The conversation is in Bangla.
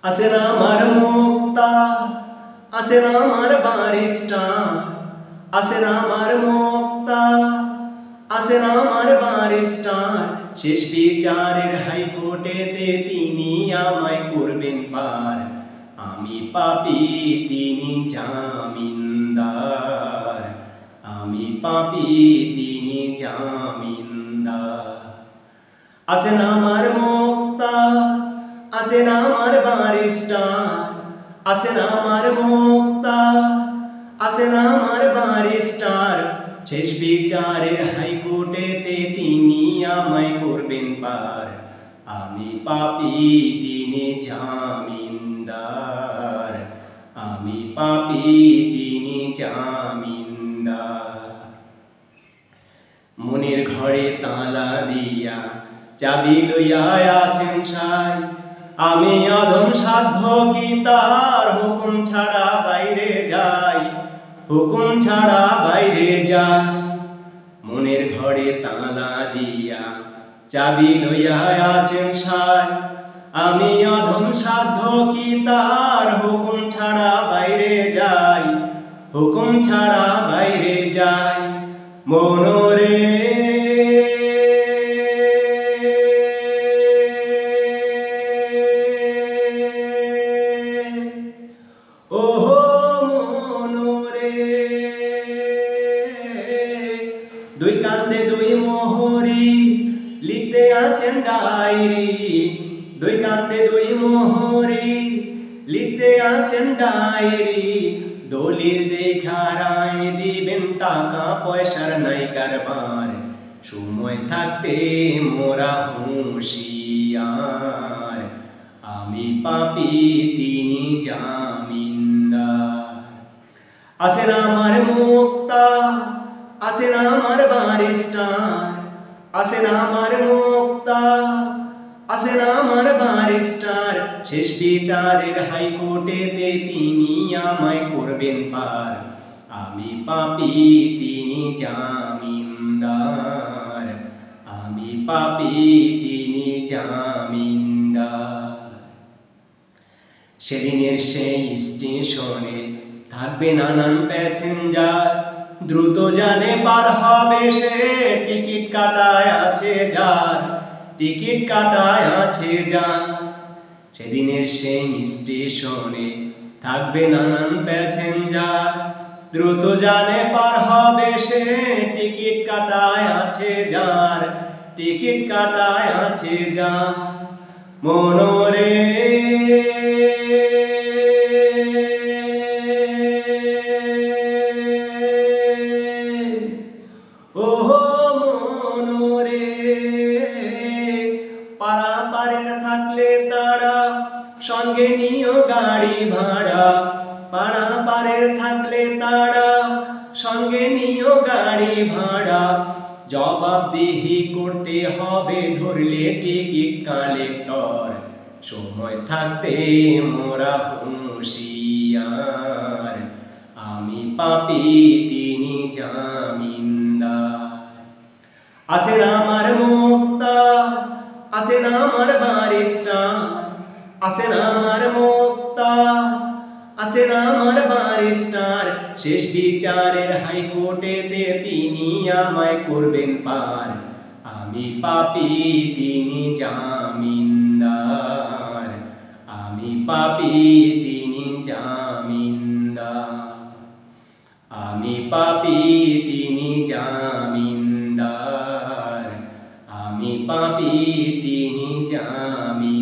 আছেন আমার মুক্তা, আছেন আমার বারিস্টার, আছেন আমার মুক্তা, আছেন আমার বারিস্টার। শেষ বিচারের হাইকোর্টেতে তিনি আমায় করবেন পার। আমি পাপী, তিনি জামিনদার। আমি পাপী, তিনি জামিনদার। আছেন আমার মুক্তা, আছেন আমার বারিস্টার, আছেন আমার মুক্তা, আছেন আমার বারিস্টার। শেষ বিচারের হাইকোর্টেতে তিনি আমায় করবেন পার। আমি পাপী, তিনি জামিনদার। আমি পাপী, তিনি জামিনদার। মনের ঘরে তালা দিয়া চাবি লইয়া আছেন সাই। আমি অধম সাধ্য কি তার হুকুম ছাড়া বাইরে যাই, হুকুম ছাড়া বাইরে যাই। মনের ঘরে তালা দিয়া চাবি লইয়া আছেন সাই। আমি অধম সাধ্য কি তার হুকুম ছাড়া বাইরে যাই, হুকুম ছাড়া বাইরে যাই। মনোরে দুই কান্দে দুই মোহরি লিখতে আছেন ডায়েরি। দুই কান্দে দুই মোহরি লিখতে আছেন ডায়েরি। দলিল দেখা রায় দিবেন, টাকা পয়সার নাই কারবার। সময় থাকতে মোরা হুঁশিয়ার। আমি পাপী, তিনি জামিনদার। আছেন আমার মুক্তা, আছেন আমার বারিস্টার, আছেন আমার মুক্তা, আছেন আমার বারিস্টার। শেষ বিচারের হাইকোর্টেতে তিনি আমায় করবেন পার। আমি পাপী, তিনি জামিনদার। আমি পাপী, তিনি জামিনদার। সেদিনের সেই স্টেশনে থাকবে নানান প্যাসেঞ্জার। দ্রুত জানে পার হবে সে, টিকিট কাটায় আছে যার, টিকিট কাটায় আছে যার। সেদিনের সেই স্টেশনে থাকবে নানান প্যাসেঞ্জার। দ্রুত জানে পার হবে সে, টিকিট কাটায় আছে যার, টিকিট কাটায় আছে যার। মনোরে পারাপারের থাকলে তারা সঙ্গে নিও গাড়ি ভাড়া। পারাপারের থাকলে তারা সঙ্গে নিও গাড়ি ভাড়া। জবাবদিহি করতে হবে ধরলে টিকিট কালেক্টর। সময় থাকতে মোরা হুঁশিয়ার। আমি পাপী, তিনি জামিনদার। আছেন আমার মুক্তা, আছেন আমার বারিস্টার, আছেন আমার মুক্তা, আছেন আমার বারিস্টার। শেষ বিচারের হাইকোর্টেতে তিনি আমায় করবেন পার। আমি পাপী, তিনি জামিনদার। আমি পাপী, তিনি জামিনদার। আমি পাপী, তিনি জামিনদার। আমি পাপী, তিনি জামিনদার।